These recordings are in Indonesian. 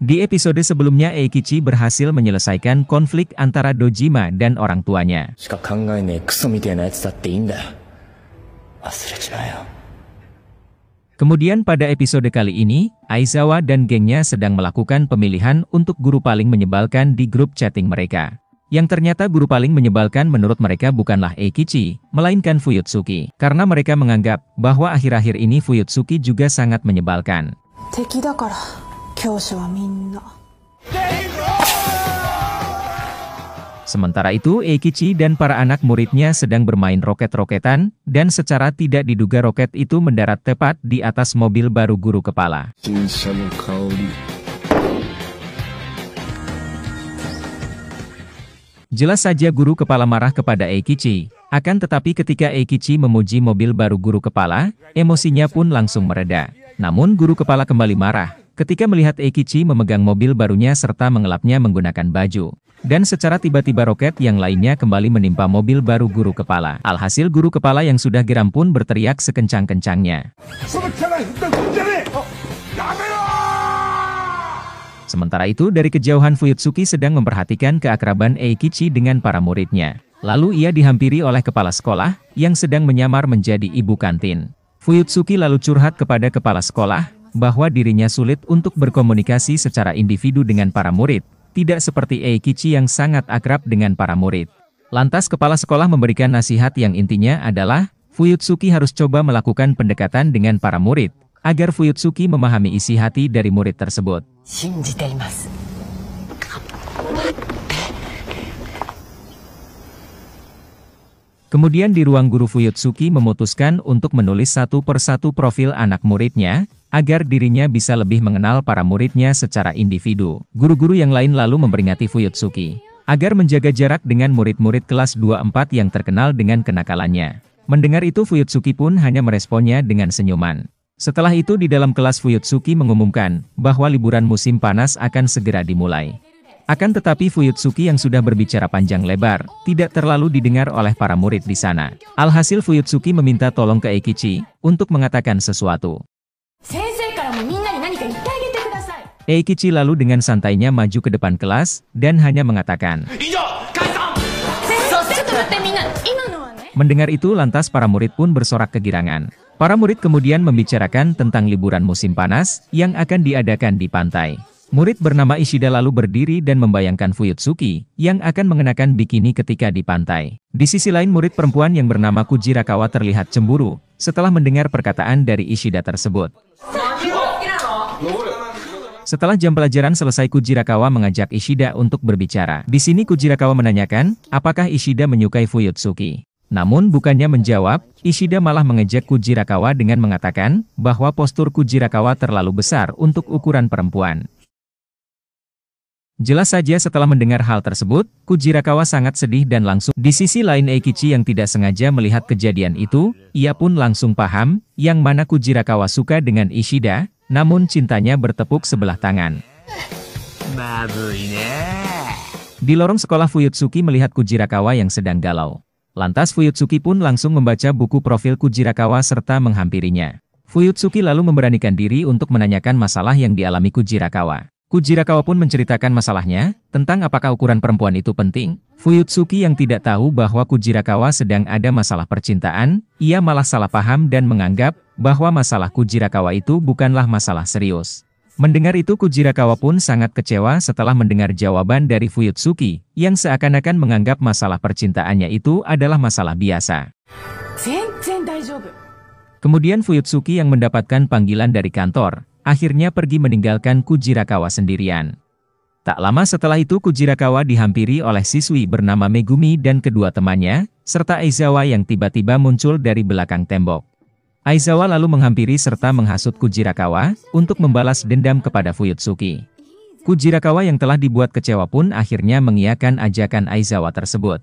Di episode sebelumnya Eikichi berhasil menyelesaikan konflik antara Dojima dan orang tuanya. Kemudian pada episode kali ini, Aizawa dan gengnya sedang melakukan pemilihan untuk guru paling menyebalkan di grup chatting mereka. Yang ternyata guru paling menyebalkan menurut mereka bukanlah Eikichi, melainkan Fuyutsuki. Karena mereka menganggap bahwa akhir-akhir ini Fuyutsuki juga sangat menyebalkan. Sementara itu Eikichi dan para anak muridnya sedang bermain roket-roketan, dan secara tidak diduga roket itu mendarat tepat di atas mobil baru guru kepala. Jelas saja guru kepala marah kepada Eikichi, akan tetapi ketika Eikichi memuji mobil baru guru kepala, emosinya pun langsung mereda. Namun guru kepala kembali marah ketika melihat Eikichi memegang mobil barunya serta mengelapnya menggunakan baju. Dan secara tiba-tiba roket yang lainnya kembali menimpa mobil baru guru kepala. Alhasil guru kepala yang sudah geram pun berteriak sekencang-kencangnya. Sementara itu dari kejauhan Fuyutsuki sedang memperhatikan keakraban Eikichi dengan para muridnya. Lalu ia dihampiri oleh kepala sekolah yang sedang menyamar menjadi ibu kantin. Fuyutsuki lalu curhat kepada kepala sekolah bahwa dirinya sulit untuk berkomunikasi secara individu dengan para murid, tidak seperti Eikichi yang sangat akrab dengan para murid. Lantas kepala sekolah memberikan nasihat yang intinya adalah, Fuyutsuki harus coba melakukan pendekatan dengan para murid, agar Fuyutsuki memahami isi hati dari murid tersebut. Kemudian di ruang guru Fuyutsuki memutuskan untuk menulis satu persatu profil anak muridnya, agar dirinya bisa lebih mengenal para muridnya secara individu. Guru-guru yang lain lalu memperingati Fuyutsuki agar menjaga jarak dengan murid-murid kelas 2-4 yang terkenal dengan kenakalannya. Mendengar itu Fuyutsuki pun hanya meresponnya dengan senyuman. Setelah itu di dalam kelas Fuyutsuki mengumumkan bahwa liburan musim panas akan segera dimulai. Akan tetapi Fuyutsuki yang sudah berbicara panjang lebar, tidak terlalu didengar oleh para murid di sana. Alhasil Fuyutsuki meminta tolong ke Eikichi untuk mengatakan sesuatu. Eikichi lalu dengan santainya maju ke depan kelas, dan hanya mengatakan, Mendengar itu lantas para murid pun bersorak kegirangan. Para murid kemudian membicarakan tentang liburan musim panas, yang akan diadakan di pantai. Murid bernama Ishida lalu berdiri dan membayangkan Fuyutsuki, yang akan mengenakan bikini ketika di pantai. Di sisi lain murid perempuan yang bernama Kujirakawa terlihat cemburu, setelah mendengar perkataan dari Ishida tersebut. Setelah jam pelajaran selesai Kujirakawa mengajak Ishida untuk berbicara. Di sini Kujirakawa menanyakan, apakah Ishida menyukai Fuyutsuki. Namun bukannya menjawab, Ishida malah mengejek Kujirakawa dengan mengatakan, bahwa postur Kujirakawa terlalu besar untuk ukuran perempuan. Jelas saja setelah mendengar hal tersebut, Kujirakawa sangat sedih dan langsung. Di sisi lain Eikichi yang tidak sengaja melihat kejadian itu, ia pun langsung paham, yang mana Kujirakawa suka dengan Ishida, namun cintanya bertepuk sebelah tangan. Di lorong sekolah Fuyutsuki melihat Kujirakawa yang sedang galau. Lantas Fuyutsuki pun langsung membaca buku profil Kujirakawa serta menghampirinya. Fuyutsuki lalu memberanikan diri untuk menanyakan masalah yang dialami Kujirakawa. Kujirakawa pun menceritakan masalahnya, tentang apakah ukuran perempuan itu penting. Fuyutsuki yang tidak tahu bahwa Kujirakawa sedang ada masalah percintaan, ia malah salah paham dan menganggap bahwa masalah Kujirakawa itu bukanlah masalah serius. Mendengar itu Kujirakawa pun sangat kecewa setelah mendengar jawaban dari Fuyutsuki, yang seakan-akan menganggap masalah percintaannya itu adalah masalah biasa. Kemudian Fuyutsuki yang mendapatkan panggilan dari kantor, akhirnya pergi meninggalkan Kujirakawa sendirian. Tak lama setelah itu Kujirakawa dihampiri oleh siswi bernama Megumi dan kedua temannya, serta Aizawa yang tiba-tiba muncul dari belakang tembok. Aizawa lalu menghampiri serta menghasut Kujirakawa untuk membalas dendam kepada Fuyutsuki. Kujirakawa yang telah dibuat kecewa pun akhirnya mengiyakan ajakan Aizawa tersebut.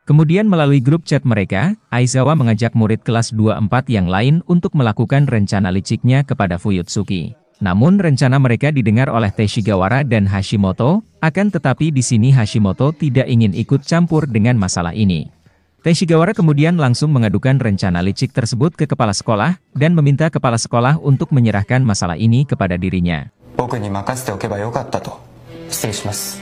Kemudian melalui grup chat mereka, Aizawa mengajak murid kelas 2-4 yang lain untuk melakukan rencana liciknya kepada Fuyutsuki. Namun rencana mereka didengar oleh Teshigawara dan Hashimoto, akan tetapi di sini Hashimoto tidak ingin ikut campur dengan masalah ini. Teshigawara kemudian langsung mengadukan rencana licik tersebut ke kepala sekolah, dan meminta kepala sekolah untuk menyerahkan masalah ini kepada dirinya. 僕に任せておけばよかったと。失礼します。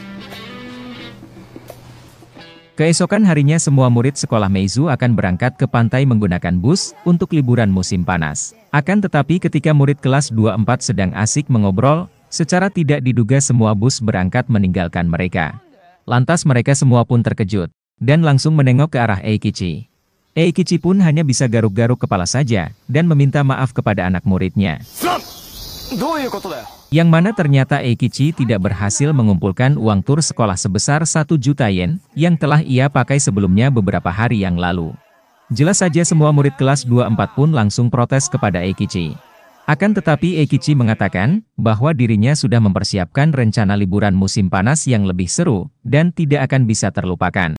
Keesokan harinya semua murid sekolah Meizu akan berangkat ke pantai menggunakan bus untuk liburan musim panas. Akan tetapi ketika murid kelas 24 sedang asik mengobrol, secara tidak diduga semua bus berangkat meninggalkan mereka. Lantas mereka semua pun terkejut, dan langsung menengok ke arah Eikichi. Eikichi pun hanya bisa garuk-garuk kepala saja, dan meminta maaf kepada anak muridnya. Yang mana ternyata Eikichi tidak berhasil mengumpulkan uang tur sekolah sebesar 1 juta yen, yang telah ia pakai sebelumnya beberapa hari yang lalu. Jelas saja semua murid kelas 24 pun langsung protes kepada Eikichi. Akan tetapi Eikichi mengatakan, bahwa dirinya sudah mempersiapkan rencana liburan musim panas yang lebih seru, dan tidak akan bisa terlupakan.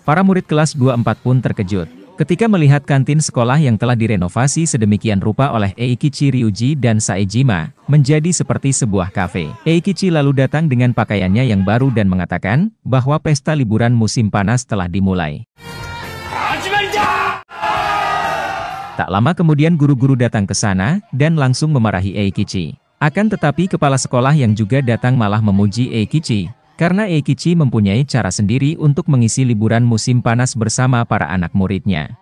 Para murid kelas 24 pun terkejut ketika melihat kantin sekolah yang telah direnovasi sedemikian rupa oleh Eikichi Ryuji dan Saejima, menjadi seperti sebuah kafe. Eikichi lalu datang dengan pakaiannya yang baru dan mengatakan, bahwa pesta liburan musim panas telah dimulai. Tak lama kemudian guru-guru datang ke sana, dan langsung memarahi Eikichi. Akan tetapi kepala sekolah yang juga datang malah memuji Eikichi, karena Eikichi mempunyai cara sendiri untuk mengisi liburan musim panas bersama para anak muridnya.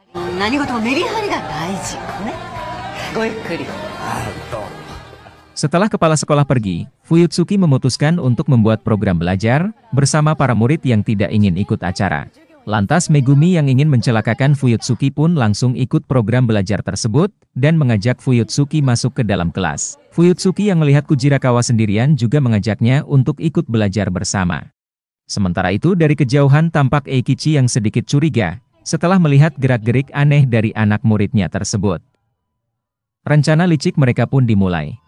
Setelah kepala sekolah pergi, Fuyutsuki memutuskan untuk membuat program belajar bersama para murid yang tidak ingin ikut acara. Lantas Megumi yang ingin mencelakakan Fuyutsuki pun langsung ikut program belajar tersebut, dan mengajak Fuyutsuki masuk ke dalam kelas. Fuyutsuki yang melihat Kujirakawa sendirian juga mengajaknya untuk ikut belajar bersama. Sementara itu dari kejauhan tampak Eikichi yang sedikit curiga, setelah melihat gerak-gerik aneh dari anak muridnya tersebut. Rencana licik mereka pun dimulai.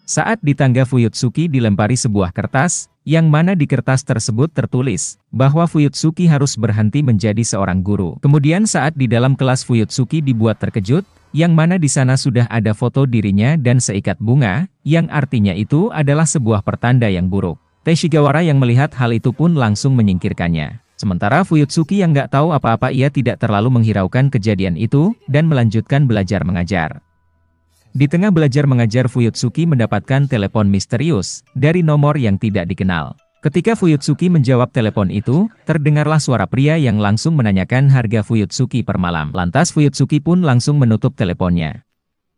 Saat di tangga Fuyutsuki dilempari sebuah kertas, yang mana di kertas tersebut tertulis, bahwa Fuyutsuki harus berhenti menjadi seorang guru. Kemudian saat di dalam kelas Fuyutsuki dibuat terkejut, yang mana di sana sudah ada foto dirinya dan seikat bunga, yang artinya itu adalah sebuah pertanda yang buruk. Teshigawara yang melihat hal itu pun langsung menyingkirkannya. Sementara Fuyutsuki yang nggak tahu apa-apa ia tidak terlalu menghiraukan kejadian itu, dan melanjutkan belajar mengajar. Di tengah belajar mengajar Fuyutsuki mendapatkan telepon misterius, dari nomor yang tidak dikenal. Ketika Fuyutsuki menjawab telepon itu, terdengarlah suara pria yang langsung menanyakan harga Fuyutsuki per malam. Lantas Fuyutsuki pun langsung menutup teleponnya.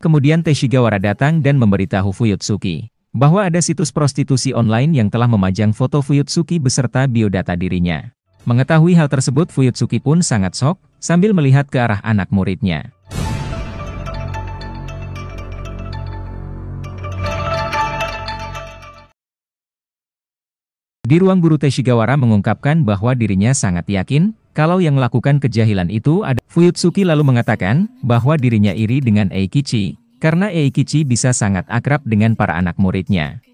Kemudian Teshigawara datang dan memberitahu Fuyutsuki, bahwa ada situs prostitusi online yang telah memajang foto Fuyutsuki beserta biodata dirinya. Mengetahui hal tersebut Fuyutsuki pun sangat shock, sambil melihat ke arah anak muridnya. Di ruang guru Teshigawara mengungkapkan bahwa dirinya sangat yakin, kalau yang melakukan kejahilan itu ada. Fuyutsuki lalu mengatakan, bahwa dirinya iri dengan Eikichi, karena Eikichi bisa sangat akrab dengan para anak muridnya.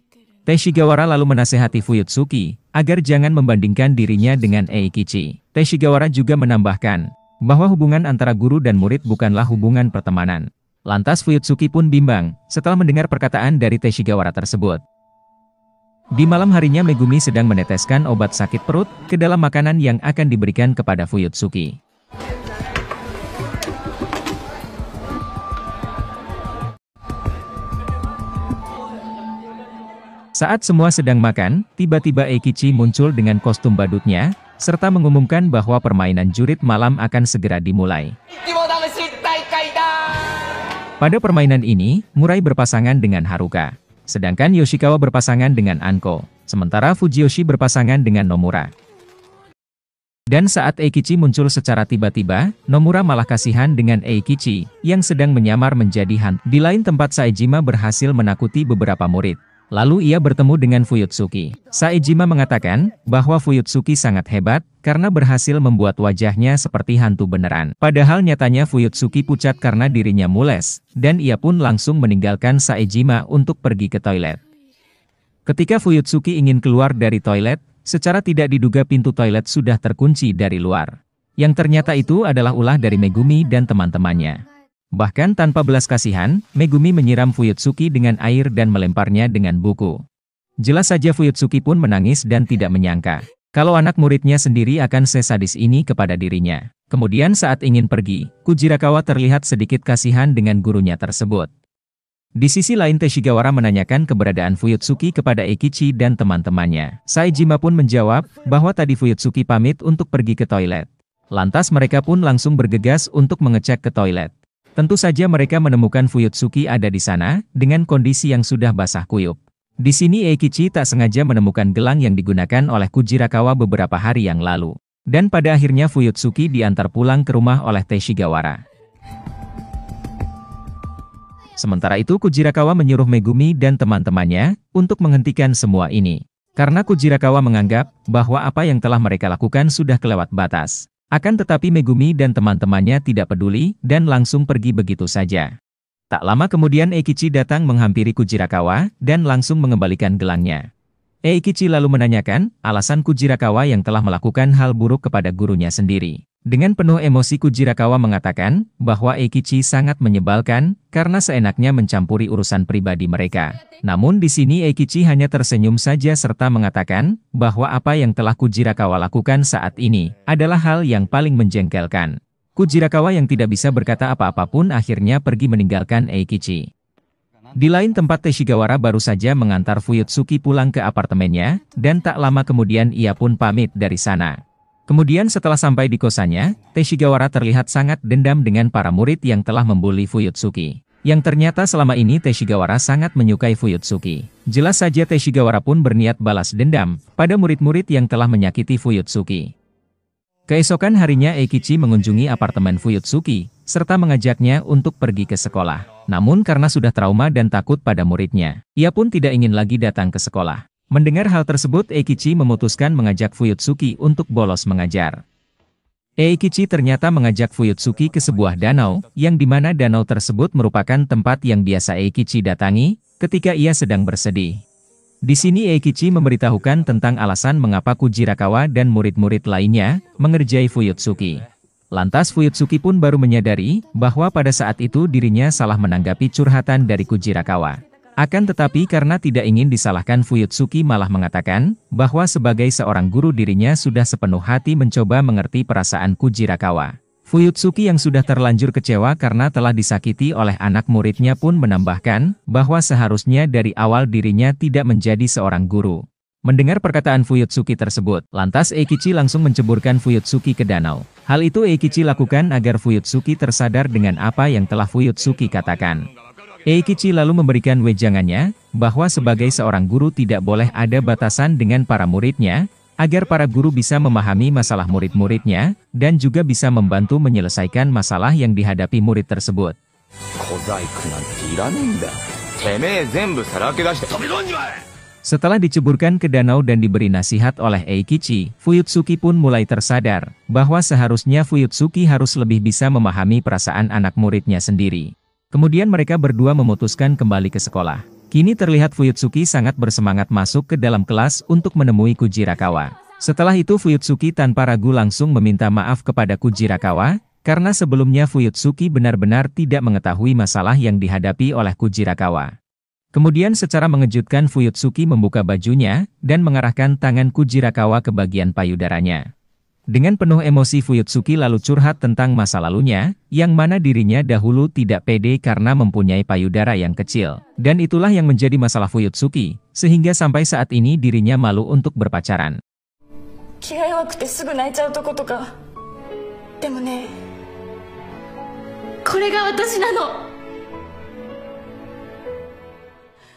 Teshigawara lalu menasehati Fuyutsuki, agar jangan membandingkan dirinya dengan Eikichi. Teshigawara juga menambahkan, bahwa hubungan antara guru dan murid bukanlah hubungan pertemanan. Lantas Fuyutsuki pun bimbang, setelah mendengar perkataan dari Teshigawara tersebut. Di malam harinya Megumi sedang meneteskan obat sakit perut ke dalam makanan yang akan diberikan kepada Fuyutsuki. Saat semua sedang makan, tiba-tiba Eikichi muncul dengan kostum badutnya, serta mengumumkan bahwa permainan jurit malam akan segera dimulai. Pada permainan ini, Murai berpasangan dengan Haruka. Sedangkan Yoshikawa berpasangan dengan Anko, sementara Fujiyoshi berpasangan dengan Nomura. Dan saat Eikichi muncul secara tiba-tiba, Nomura malah kasihan dengan Eikichi, yang sedang menyamar menjadi hantu. Di lain tempat Saejima berhasil menakuti beberapa murid. Lalu ia bertemu dengan Fuyutsuki. Saejima mengatakan, bahwa Fuyutsuki sangat hebat, karena berhasil membuat wajahnya seperti hantu beneran. Padahal nyatanya Fuyutsuki pucat karena dirinya mules, dan ia pun langsung meninggalkan Saejima untuk pergi ke toilet. Ketika Fuyutsuki ingin keluar dari toilet, secara tidak diduga pintu toilet sudah terkunci dari luar. Yang ternyata itu adalah ulah dari Megumi dan teman-temannya. Bahkan tanpa belas kasihan, Megumi menyiram Fuyutsuki dengan air dan melemparnya dengan buku. Jelas saja Fuyutsuki pun menangis dan tidak menyangka, Kalau anak muridnya sendiri akan sesadis ini kepada dirinya. Kemudian saat ingin pergi, Kujirakawa terlihat sedikit kasihan dengan gurunya tersebut. Di sisi lain Teshigawara menanyakan keberadaan Fuyutsuki kepada Eikichi dan teman-temannya. Saejima pun menjawab bahwa tadi Fuyutsuki pamit untuk pergi ke toilet. Lantas mereka pun langsung bergegas untuk mengecek ke toilet. Tentu saja mereka menemukan Fuyutsuki ada di sana, dengan kondisi yang sudah basah kuyup. Di sini Eikichi tak sengaja menemukan gelang yang digunakan oleh Kujirakawa beberapa hari yang lalu. Dan pada akhirnya Fuyutsuki diantar pulang ke rumah oleh Teshigawara. Sementara itu Kujirakawa menyuruh Megumi dan teman-temannya untuk menghentikan semua ini. Karena Kujirakawa menganggap bahwa apa yang telah mereka lakukan sudah kelewat batas. Akan tetapi Megumi dan teman-temannya tidak peduli dan langsung pergi begitu saja. Tak lama kemudian Eikichi datang menghampiri Kujirakawa dan langsung mengembalikan gelangnya. Eikichi lalu menanyakan alasan Kujirakawa yang telah melakukan hal buruk kepada gurunya sendiri. Dengan penuh emosi Kujirakawa mengatakan bahwa Eikichi sangat menyebalkan karena seenaknya mencampuri urusan pribadi mereka. Namun di sini Eikichi hanya tersenyum saja serta mengatakan bahwa apa yang telah Kujirakawa lakukan saat ini adalah hal yang paling menjengkelkan. Kujirakawa yang tidak bisa berkata apa-apa pun akhirnya pergi meninggalkan Eikichi. Di lain tempat Teshigawara baru saja mengantar Fuyutsuki pulang ke apartemennya, dan tak lama kemudian ia pun pamit dari sana. Kemudian setelah sampai di kosannya, Teshigawara terlihat sangat dendam dengan para murid yang telah membuli Fuyutsuki. Yang ternyata selama ini Teshigawara sangat menyukai Fuyutsuki. Jelas saja Teshigawara pun berniat balas dendam pada murid-murid yang telah menyakiti Fuyutsuki. Keesokan harinya Eikichi mengunjungi apartemen Fuyutsuki, serta mengajaknya untuk pergi ke sekolah. Namun karena sudah trauma dan takut pada muridnya, ia pun tidak ingin lagi datang ke sekolah. Mendengar hal tersebut Eikichi memutuskan mengajak Fuyutsuki untuk bolos mengajar. Eikichi ternyata mengajak Fuyutsuki ke sebuah danau, yang dimana danau tersebut merupakan tempat yang biasa Eikichi datangi ketika ia sedang bersedih. Di sini Eikichi memberitahukan tentang alasan mengapa Kujirakawa dan murid-murid lainnya mengerjai Fuyutsuki. Lantas Fuyutsuki pun baru menyadari bahwa pada saat itu dirinya salah menanggapi curhatan dari Kujirakawa. Akan tetapi karena tidak ingin disalahkan Fuyutsuki malah mengatakan bahwa sebagai seorang guru dirinya sudah sepenuh hati mencoba mengerti perasaan Kujirakawa. Fuyutsuki yang sudah terlanjur kecewa karena telah disakiti oleh anak muridnya pun menambahkan bahwa seharusnya dari awal dirinya tidak menjadi seorang guru. Mendengar perkataan Fuyutsuki tersebut, lantas Eikichi langsung menceburkan Fuyutsuki ke danau. Hal itu Eikichi lakukan agar Fuyutsuki tersadar dengan apa yang telah Fuyutsuki katakan. Eikichi lalu memberikan wejangannya bahwa sebagai seorang guru tidak boleh ada batasan dengan para muridnya, agar para guru bisa memahami masalah murid-muridnya, dan juga bisa membantu menyelesaikan masalah yang dihadapi murid tersebut. Setelah diceburkan ke danau dan diberi nasihat oleh Eikichi, Fuyutsuki pun mulai tersadar bahwa seharusnya Fuyutsuki harus lebih bisa memahami perasaan anak muridnya sendiri. Kemudian mereka berdua memutuskan kembali ke sekolah. Kini terlihat Fuyutsuki sangat bersemangat masuk ke dalam kelas untuk menemui Kujirakawa. Setelah itu Fuyutsuki tanpa ragu langsung meminta maaf kepada Kujirakawa, karena sebelumnya Fuyutsuki benar-benar tidak mengetahui masalah yang dihadapi oleh Kujirakawa. Kemudian secara mengejutkan Fuyutsuki membuka bajunya, dan mengarahkan tangan Kujirakawa ke bagian payudaranya. Dengan penuh emosi Fuyutsuki lalu curhat tentang masa lalunya, yang mana dirinya dahulu tidak pede karena mempunyai payudara yang kecil. Dan itulah yang menjadi masalah Fuyutsuki, sehingga sampai saat ini dirinya malu untuk berpacaran.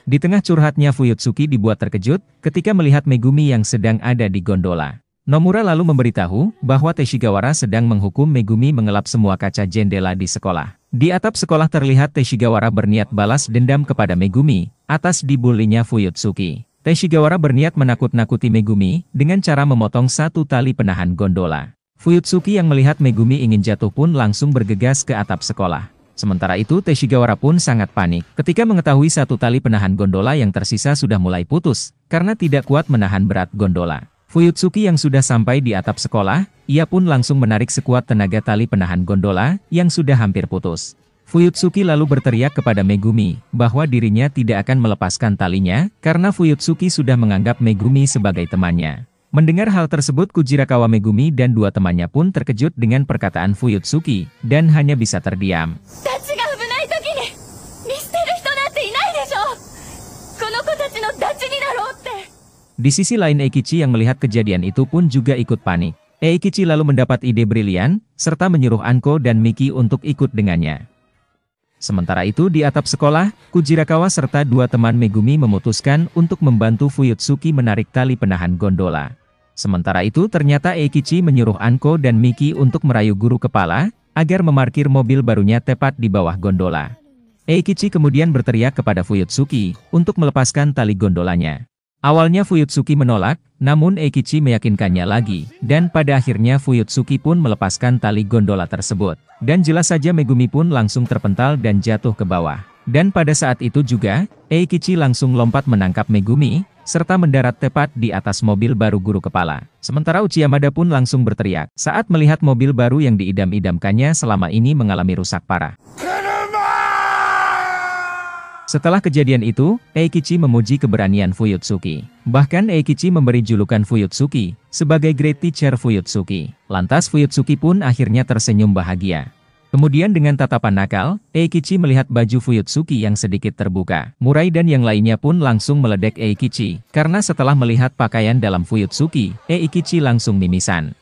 Di tengah curhatnya Fuyutsuki dibuat terkejut ketika melihat Megumi yang sedang ada di gondola. Nomura lalu memberitahu bahwa Teshigawara sedang menghukum Megumi mengelap semua kaca jendela di sekolah. Di atap sekolah terlihat Teshigawara berniat balas dendam kepada Megumi atas dibulinya Fuyutsuki. Teshigawara berniat menakut-nakuti Megumi dengan cara memotong satu tali penahan gondola. Fuyutsuki yang melihat Megumi ingin jatuh pun langsung bergegas ke atap sekolah. Sementara itu Teshigawara pun sangat panik ketika mengetahui satu tali penahan gondola yang tersisa sudah mulai putus karena tidak kuat menahan berat gondola. Fuyutsuki yang sudah sampai di atap sekolah, ia pun langsung menarik sekuat tenaga tali penahan gondola yang sudah hampir putus. Fuyutsuki lalu berteriak kepada Megumi bahwa dirinya tidak akan melepaskan talinya karena Fuyutsuki sudah menganggap Megumi sebagai temannya. Mendengar hal tersebut Kujirakawa Megumi dan dua temannya pun terkejut dengan perkataan Fuyutsuki, dan hanya bisa terdiam. Di sisi lain Eikichi yang melihat kejadian itu pun juga ikut panik. Eikichi lalu mendapat ide brilian, serta menyuruh Anko dan Miki untuk ikut dengannya. Sementara itu di atap sekolah, Kujirakawa serta dua teman Megumi memutuskan untuk membantu Fuyutsuki menarik tali penahan gondola. Sementara itu ternyata Eikichi menyuruh Anko dan Miki untuk merayu guru kepala, agar memarkir mobil barunya tepat di bawah gondola. Eikichi kemudian berteriak kepada Fuyutsuki, untuk melepaskan tali gondolanya. Awalnya Fuyutsuki menolak, namun Eikichi meyakinkannya lagi, dan pada akhirnya Fuyutsuki pun melepaskan tali gondola tersebut. Dan jelas saja Megumi pun langsung terpental dan jatuh ke bawah. Dan pada saat itu juga, Eikichi langsung lompat menangkap Megumi, serta mendarat tepat di atas mobil baru guru kepala. Sementara Uchiyamada pun langsung berteriak, saat melihat mobil baru yang diidam-idamkannya selama ini mengalami rusak parah. Setelah kejadian itu, Eikichi memuji keberanian Fuyutsuki. Bahkan Eikichi memberi julukan Fuyutsuki, sebagai Great Teacher Fuyutsuki. Lantas Fuyutsuki pun akhirnya tersenyum bahagia. Kemudian dengan tatapan nakal, Eikichi melihat baju Fuyutsuki yang sedikit terbuka. Murai dan yang lainnya pun langsung meledek Eikichi, karena setelah melihat pakaian dalam Fuyutsuki, Eikichi langsung mimisan.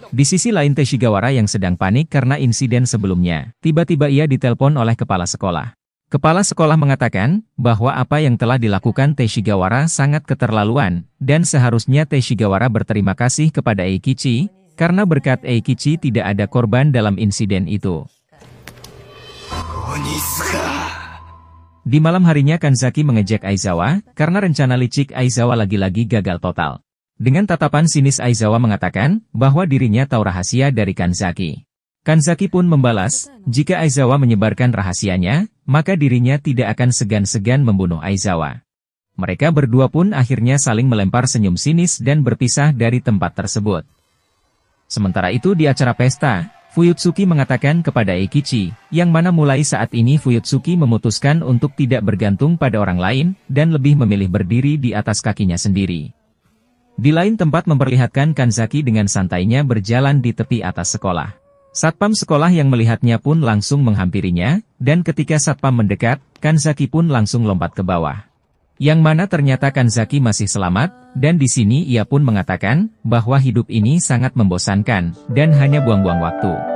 Di sisi lain Teshigawara yang sedang panik karena insiden sebelumnya, tiba-tiba ia ditelepon oleh kepala sekolah. Kepala sekolah mengatakan, bahwa apa yang telah dilakukan Teshigawara sangat keterlaluan, dan seharusnya Teshigawara berterima kasih kepada Eikichi, karena berkat Eikichi tidak ada korban dalam insiden itu. Di malam harinya Kanzaki mengejek Aizawa, karena rencana licik Aizawa lagi-lagi gagal total. Dengan tatapan sinis Aizawa mengatakan, bahwa dirinya tahu rahasia dari Kanzaki. Kanzaki pun membalas, jika Aizawa menyebarkan rahasianya, maka dirinya tidak akan segan-segan membunuh Aizawa. Mereka berdua pun akhirnya saling melempar senyum sinis dan berpisah dari tempat tersebut. Sementara itu di acara pesta, Fuyutsuki mengatakan kepada Eikichi, yang mana mulai saat ini Fuyutsuki memutuskan untuk tidak bergantung pada orang lain, dan lebih memilih berdiri di atas kakinya sendiri. Di lain tempat memperlihatkan Kanzaki dengan santainya berjalan di tepi atas sekolah. Satpam sekolah yang melihatnya pun langsung menghampirinya, dan ketika Satpam mendekat, Kanzaki pun langsung lompat ke bawah. Yang mana ternyata Kanzaki masih selamat, dan di sini ia pun mengatakan, bahwa hidup ini sangat membosankan, dan hanya buang-buang waktu.